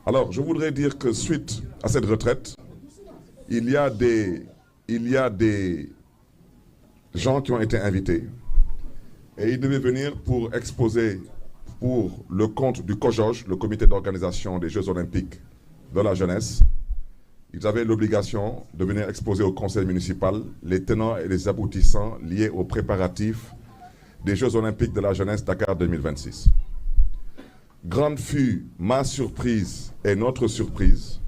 Alors, je voudrais dire que suite à cette retraite, il y a des gens qui ont été invités et ils devaient venir pour exposer pour le compte du COJOJ, le comité d'organisation des Jeux Olympiques de la jeunesse. Ils avaient l'obligation de venir exposer au conseil municipal les tenants et les aboutissants liés aux préparatifs des Jeux Olympiques de la jeunesse Dakar 2026. Grande fut ma surprise et notre surprise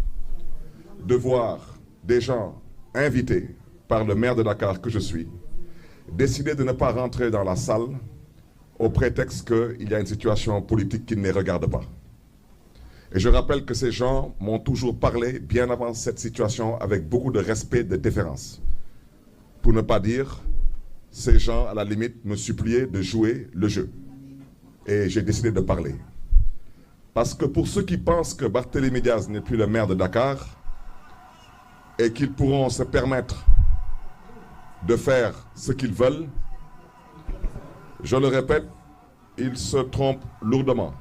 de voir des gens invités par le maire de Dakar que je suis décider de ne pas rentrer dans la salle au prétexte qu'il y a une situation politique qui ne les regarde pas. Et je rappelle que ces gens m'ont toujours parlé bien avant cette situation avec beaucoup de respect, de déférence. Pour ne pas dire, ces gens à la limite me suppliaient de jouer le jeu. Et j'ai décidé de parler. Parce que pour ceux qui pensent que Barthélémy Diaz n'est plus le maire de Dakar et qu'ils pourront se permettre de faire ce qu'ils veulent, je le répète, ils se trompent lourdement.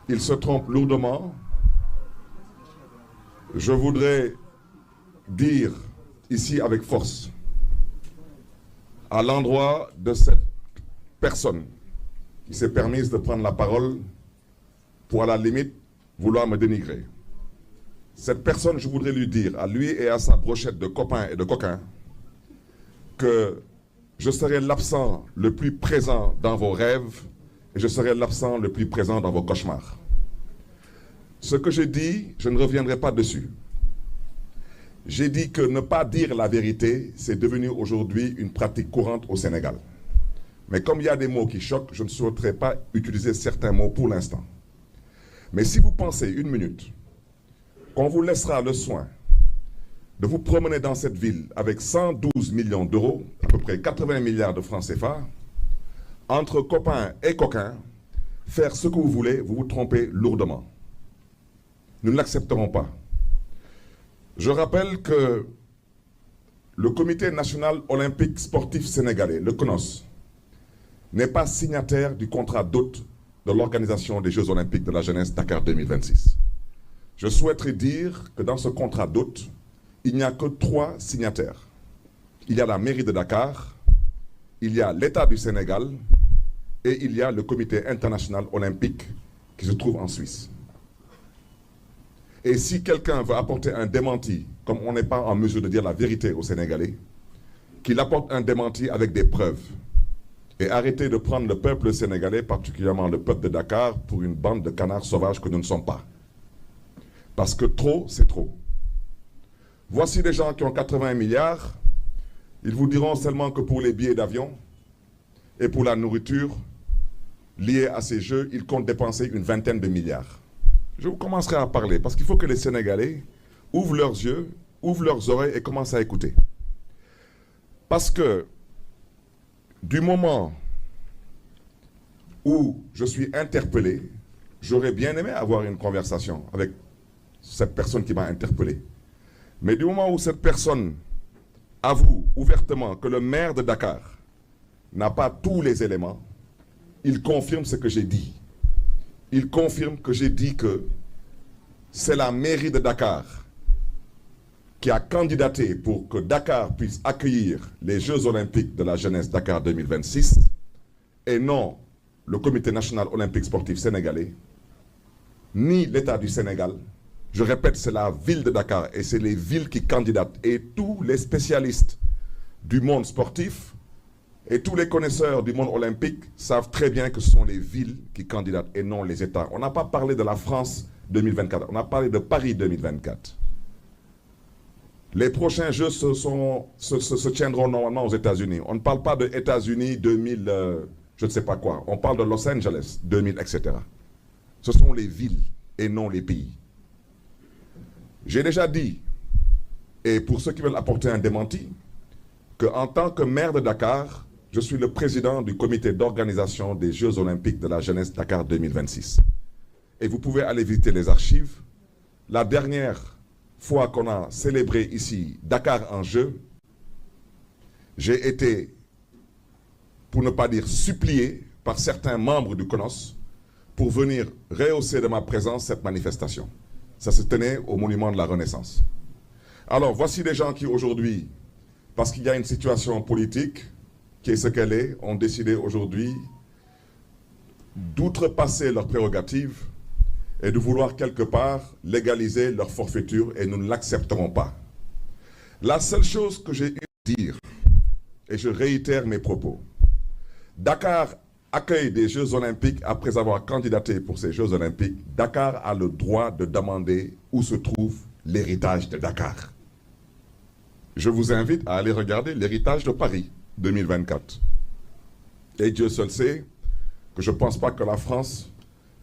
Ils se trompent lourdement. Je voudrais dire ici avec force, à l'endroit de cette personne qui s'est permise de prendre la parole pour à la limite vouloir me dénigrer. Cette personne, je voudrais lui dire, à lui et à sa brochette de copains et de coquins, que je serai l'absent le plus présent dans vos rêves et je serai l'absent le plus présent dans vos cauchemars. Ce que j'ai dit, je ne reviendrai pas dessus. J'ai dit que ne pas dire la vérité, c'est devenu aujourd'hui une pratique courante au Sénégal. Mais comme il y a des mots qui choquent, je ne souhaiterais pas utiliser certains mots pour l'instant. Mais si vous pensez une minute qu'on vous laissera le soin de vous promener dans cette ville avec 112 millions d'euros, à peu près 80 milliards de francs CFA, entre copains et coquins, faire ce que vous voulez, vous vous trompez lourdement. Nous ne l'accepterons pas. Je rappelle que le Comité national olympique sportif sénégalais, le CNOS, n'est pas signataire du contrat d'hôte de l'organisation des Jeux olympiques de la jeunesse Dakar 2026. Je souhaiterais dire que dans ce contrat d'hôte, il n'y a que 3 signataires. Il y a la mairie de Dakar, il y a l'État du Sénégal et il y a le Comité international olympique qui se trouve en Suisse. Et si quelqu'un veut apporter un démenti, comme on n'est pas en mesure de dire la vérité aux Sénégalais, qu'il apporte un démenti avec des preuves. Et arrêtez de prendre le peuple sénégalais, particulièrement le peuple de Dakar, pour une bande de canards sauvages que nous ne sommes pas. Parce que trop, c'est trop. Voici des gens qui ont 80 milliards, ils vous diront seulement que pour les billets d'avion et pour la nourriture liée à ces jeux, ils comptent dépenser une vingtaine de milliards. Je vous commencerai à parler parce qu'il faut que les Sénégalais ouvrent leurs yeux, ouvrent leurs oreilles et commencent à écouter. Parce que du moment où je suis interpellé, j'aurais bien aimé avoir une conversation avec cette personne qui m'a interpellé. Mais du moment où cette personne avoue ouvertement que le maire de Dakar n'a pas tous les éléments, il confirme ce que j'ai dit. Il confirme que j'ai dit que c'est la mairie de Dakar qui a candidaté pour que Dakar puisse accueillir les Jeux olympiques de la jeunesse Dakar 2026 et non le Comité national olympique sportif sénégalais, ni l'État du Sénégal. Je répète, c'est la ville de Dakar et c'est les villes qui candidatent. Et tous les spécialistes du monde sportif et tous les connaisseurs du monde olympique savent très bien que ce sont les villes qui candidatent et non les États. On n'a pas parlé de la France 2024, on a parlé de Paris 2024. Les prochains Jeux se tiendront normalement aux États-Unis. On ne parle pas de États-Unis 2000, je ne sais pas quoi. On parle de Los Angeles 2000, etc. Ce sont les villes et non les pays. J'ai déjà dit, et pour ceux qui veulent apporter un démenti, qu'en tant que maire de Dakar, je suis le président du comité d'organisation des Jeux olympiques de la jeunesse Dakar 2026. Et vous pouvez aller visiter les archives. La dernière fois qu'on a célébré ici Dakar en jeu, j'ai été, pour ne pas dire supplié, par certains membres du CNOS pour venir rehausser de ma présence cette manifestation. Ça se tenait au monument de la Renaissance. Alors, voici des gens qui aujourd'hui, parce qu'il y a une situation politique qui est ce qu'elle est, ont décidé aujourd'hui d'outrepasser leurs prérogatives et de vouloir quelque part légaliser leur forfaiture, et nous ne l'accepterons pas. La seule chose que j'ai eu à dire, et je réitère mes propos, Dakar accueille des Jeux Olympiques après avoir candidaté pour ces Jeux Olympiques. Dakar a le droit de demander où se trouve l'héritage de Dakar. Je vous invite à aller regarder l'héritage de Paris 2024. Et Dieu seul sait que je ne pense pas que la France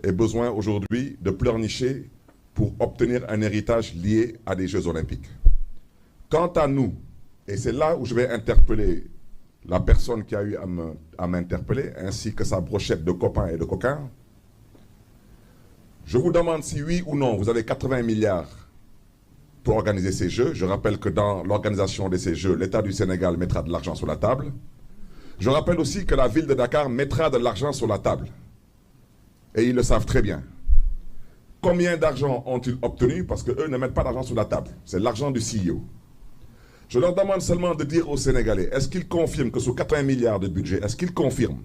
ait besoin aujourd'hui de pleurnicher pour obtenir un héritage lié à des Jeux Olympiques. Quant à nous, et c'est là où je vais interpeller la personne qui a eu à m'interpeller, ainsi que sa brochette de copains et de coquins, je vous demande si oui ou non vous avez 80 milliards pour organiser ces Jeux. Je rappelle que dans l'organisation de ces Jeux, l'État du Sénégal mettra de l'argent sur la table. Je rappelle aussi que la ville de Dakar mettra de l'argent sur la table. Et ils le savent très bien. Combien d'argent ont-ils obtenu? Parce qu'eux ne mettent pas d'argent sur la table. C'est l'argent du CEO. Je leur demande seulement de dire aux Sénégalais, est-ce qu'ils confirment que sur 80 milliards de budget, est-ce qu'ils confirment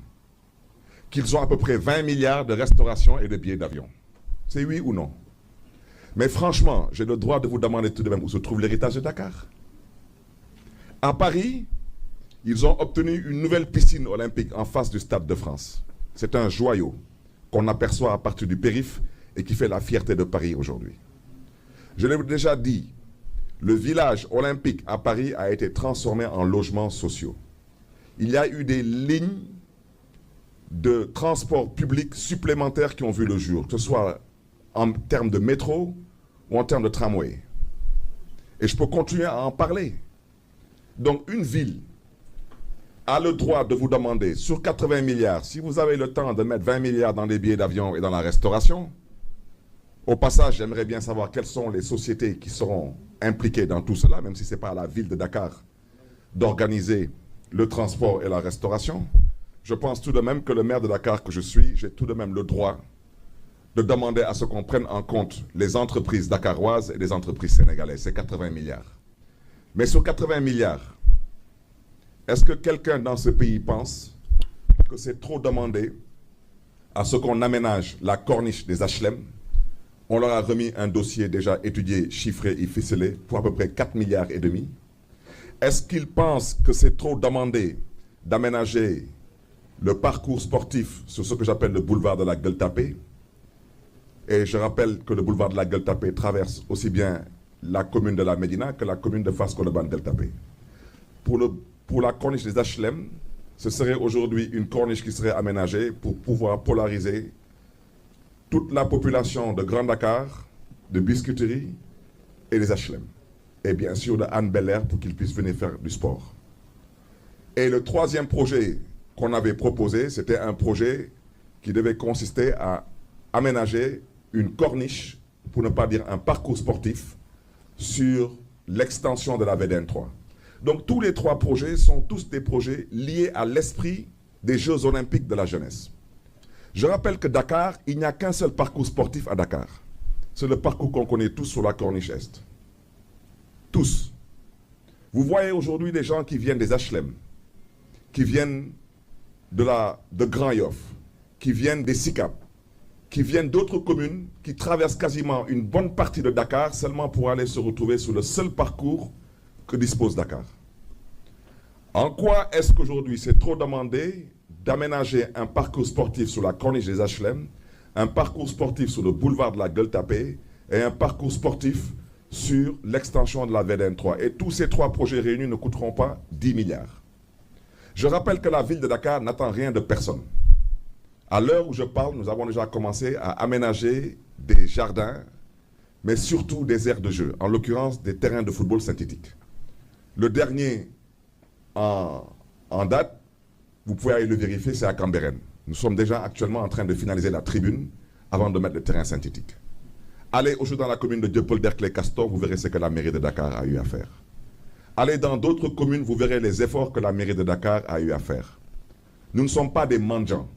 qu'ils ont à peu près 20 milliards de restauration et de billets d'avion? C'est oui ou non? Mais franchement, j'ai le droit de vous demander tout de même où se trouve l'héritage de Dakar. À Paris, ils ont obtenu une nouvelle piscine olympique en face du Stade de France. C'est un joyau qu'on aperçoit à partir du périph' et qui fait la fierté de Paris aujourd'hui. Je l'ai déjà dit, le village olympique à Paris a été transformé en logements sociaux. Il y a eu des lignes de transport public supplémentaires qui ont vu le jour, que ce soit en termes de métro ou en termes de tramway. Et je peux continuer à en parler. Donc une ville a le droit de vous demander, sur 80 milliards, si vous avez le temps de mettre 20 milliards dans les billets d'avion et dans la restauration. Au passage, j'aimerais bien savoir quelles sont les sociétés qui seront impliquées dans tout cela, même si ce n'est pas à la ville de Dakar d'organiser le transport et la restauration. Je pense tout de même que le maire de Dakar que je suis, j'ai tout de même le droit de demander à ce qu'on prenne en compte les entreprises dakaroises et les entreprises sénégalaises. C'est 80 milliards. Mais sur 80 milliards, est-ce que quelqu'un dans ce pays pense que c'est trop demandé à ce qu'on aménage la corniche des HLM? On leur a remis un dossier déjà étudié, chiffré et ficelé pour à peu près 4 milliards et demi. Est-ce qu'ils pensent que c'est trop demandé d'aménager le parcours sportif sur ce que j'appelle le boulevard de la Gueule-Tapée? Et je rappelle que le boulevard de la Gueule-Tapée traverse aussi bien la commune de la Médina que la commune de Fass-Colobane-Gueule-Tapée. Pour la corniche des HLM, ce serait aujourd'hui une corniche qui serait aménagée pour pouvoir polariser toute la population de Grand Dakar, de Biscuiterie et des HLM. Et bien sûr de Anne Belair pour qu'ils puissent venir faire du sport. Et le troisième projet qu'on avait proposé, c'était un projet qui devait consister à aménager une corniche, pour ne pas dire un parcours sportif, sur l'extension de la VDN 3. Donc tous les trois projets sont tous des projets liés à l'esprit des Jeux Olympiques de la jeunesse. Je rappelle que Dakar, il n'y a qu'un seul parcours sportif à Dakar. C'est le parcours qu'on connaît tous sur la corniche Est. Tous. Vous voyez aujourd'hui des gens qui viennent des HLM, qui viennent de Grand Yoff, qui viennent des SICAP, qui viennent d'autres communes, qui traversent quasiment une bonne partie de Dakar seulement pour aller se retrouver sur le seul parcours que dispose Dakar. En quoi est-ce qu'aujourd'hui c'est trop demandé d'aménager un parcours sportif sur la corniche des HLM, un parcours sportif sur le boulevard de la Gueule-Tapée et un parcours sportif sur l'extension de la VDN 3. Et tous ces trois projets réunis ne coûteront pas 10 milliards. Je rappelle que la ville de Dakar n'attend rien de personne. À l'heure où je parle, nous avons déjà commencé à aménager des jardins, mais surtout des aires de jeu, en l'occurrence des terrains de football synthétiques. Le dernier en date, vous pouvez aller le vérifier, c'est à Cambérène. Nous sommes déjà actuellement en train de finaliser la tribune avant de mettre le terrain synthétique. Allez aujourd'hui dans la commune de Dieuppeul-Derklé-Castor, vous verrez ce que la mairie de Dakar a eu à faire. Allez dans d'autres communes, vous verrez les efforts que la mairie de Dakar a eu à faire. Nous ne sommes pas des mendiants.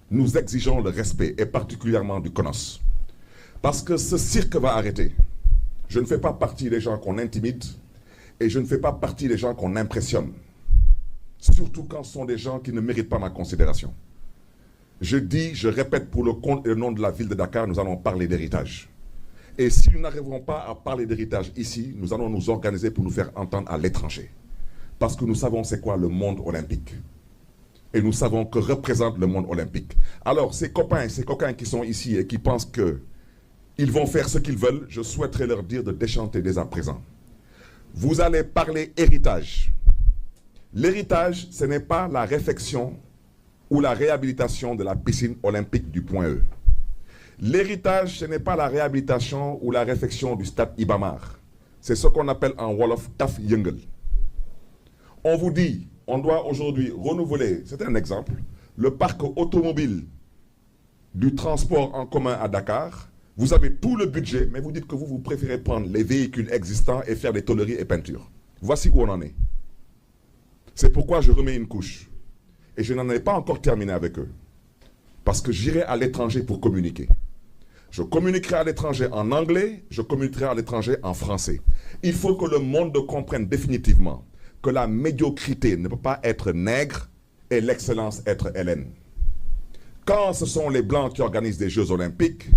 nous exigeons le respect, et particulièrement du CONOS. Parce que ce cirque va arrêter. Je ne fais pas partie des gens qu'on intimide, et je ne fais pas partie des gens qu'on impressionne. Surtout quand ce sont des gens qui ne méritent pas ma considération. Je dis, je répète, pour le compte et le nom de la ville de Dakar, nous allons parler d'héritage. Et si nous n'arriverons pas à parler d'héritage ici, nous allons nous organiser pour nous faire entendre à l'étranger. Parce que nous savons c'est quoi le monde olympique. Et nous savons que représente le monde olympique. Alors, ces copains et ces coquins qui sont ici et qui pensent qu'ils vont faire ce qu'ils veulent, je souhaiterais leur dire de déchanter dès à présent. Vous allez parler héritage. L'héritage, ce n'est pas la réfection ou la réhabilitation de la piscine olympique du Point E. L'héritage, ce n'est pas la réhabilitation ou la réfection du stade Iba Mar. C'est ce qu'on appelle en Wolof Taf Yengel. On vous dit, on doit aujourd'hui renouveler, c'est un exemple, le parc automobile du transport en commun à Dakar. Vous avez tout le budget, mais vous dites que vous préférez prendre les véhicules existants et faire des tôleries et peintures. Voici où on en est. C'est pourquoi je remets une couche. Et je n'en ai pas encore terminé avec eux. Parce que j'irai à l'étranger pour communiquer. Je communiquerai à l'étranger en anglais, je communiquerai à l'étranger en français. Il faut que le monde comprenne définitivement que la médiocrité ne peut pas être nègre et l'excellence être hellène. Quand ce sont les Blancs qui organisent des Jeux Olympiques,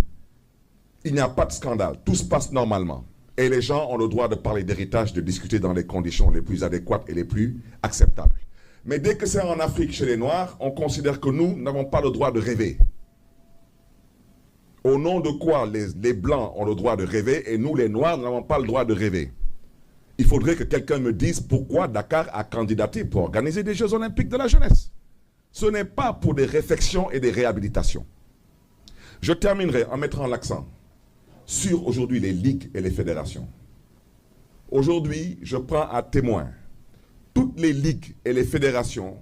il n'y a pas de scandale, tout se passe normalement. Et les gens ont le droit de parler d'héritage, de discuter dans les conditions les plus adéquates et les plus acceptables. Mais dès que c'est en Afrique chez les Noirs, on considère que nous n'avons pas le droit de rêver. Au nom de quoi les Blancs ont le droit de rêver et nous les Noirs n'avons pas le droit de rêver? Il faudrait que quelqu'un me dise pourquoi Dakar a candidaté pour organiser des Jeux Olympiques de la jeunesse. Ce n'est pas pour des réfections et des réhabilitations. Je terminerai en mettant l'accent sur aujourd'hui les ligues et les fédérations. Aujourd'hui, je prends à témoin toutes les ligues et les fédérations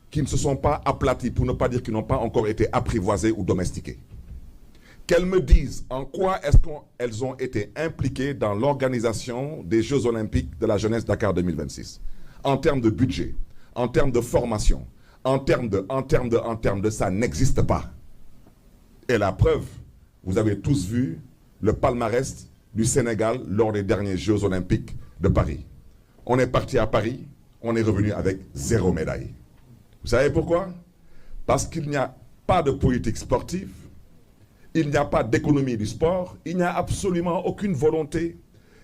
qui ne se sont pas aplaties, pour ne pas dire qu'ils n'ont pas encore été apprivoisées ou domestiquées. Qu'elles me disent en quoi est-ce qu'elles ont été impliquées dans l'organisation des Jeux Olympiques de la jeunesse Dakar 2026. En termes de budget, en termes de formation, en termes de, ça n'existe pas. Et la preuve, vous avez tous vu le palmarès du Sénégal lors des derniers Jeux Olympiques de Paris. On est parti à Paris, on est revenu avec 0 médaille. Vous savez pourquoi? Parce qu'il n'y a pas de politique sportive, il n'y a pas d'économie du sport, il n'y a absolument aucune volonté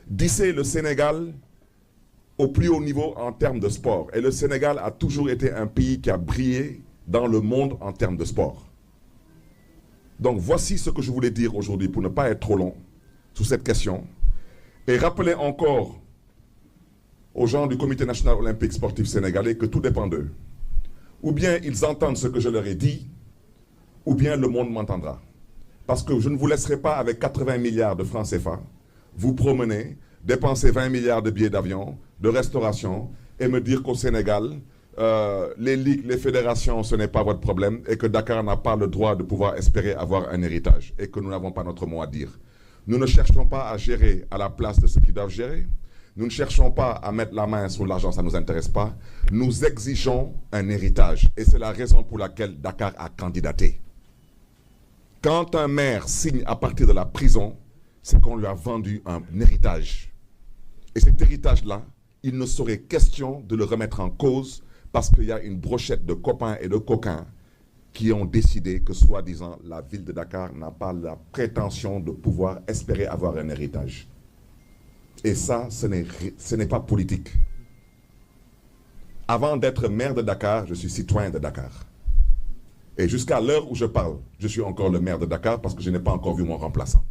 d'hisser le Sénégal au plus haut niveau en termes de sport. Et le Sénégal a toujours été un pays qui a brillé dans le monde en termes de sport. Donc voici ce que je voulais dire aujourd'hui pour ne pas être trop long sur cette question. Et rappeler encore aux gens du Comité national olympique sportif sénégalais que tout dépend d'eux. Ou bien ils entendent ce que je leur ai dit, ou bien le monde m'entendra. Parce que je ne vous laisserai pas avec 80 milliards de francs CFA, vous promener, dépenser 20 milliards de billets d'avion, de restauration, et me dire qu'au Sénégal, les ligues, les fédérations, ce n'est pas votre problème, et que Dakar n'a pas le droit de pouvoir espérer avoir un héritage, et que nous n'avons pas notre mot à dire. Nous ne cherchons pas à gérer à la place de ceux qui doivent gérer. Nous ne cherchons pas à mettre la main sur l'argent, ça ne nous intéresse pas. Nous exigeons un héritage, et c'est la raison pour laquelle Dakar a candidaté. Quand un maire signe à partir de la prison, c'est qu'on lui a vendu un héritage. Et cet héritage-là, il ne serait question de le remettre en cause parce qu'il y a une brochette de copains et de coquins qui ont décidé que, soi-disant, la ville de Dakar n'a pas la prétention de pouvoir espérer avoir un héritage. Et ça, ce n'est pas politique. Avant d'être maire de Dakar, je suis citoyen de Dakar. Et jusqu'à l'heure où je parle, je suis encore le maire de Dakar parce que je n'ai pas encore vu mon remplaçant.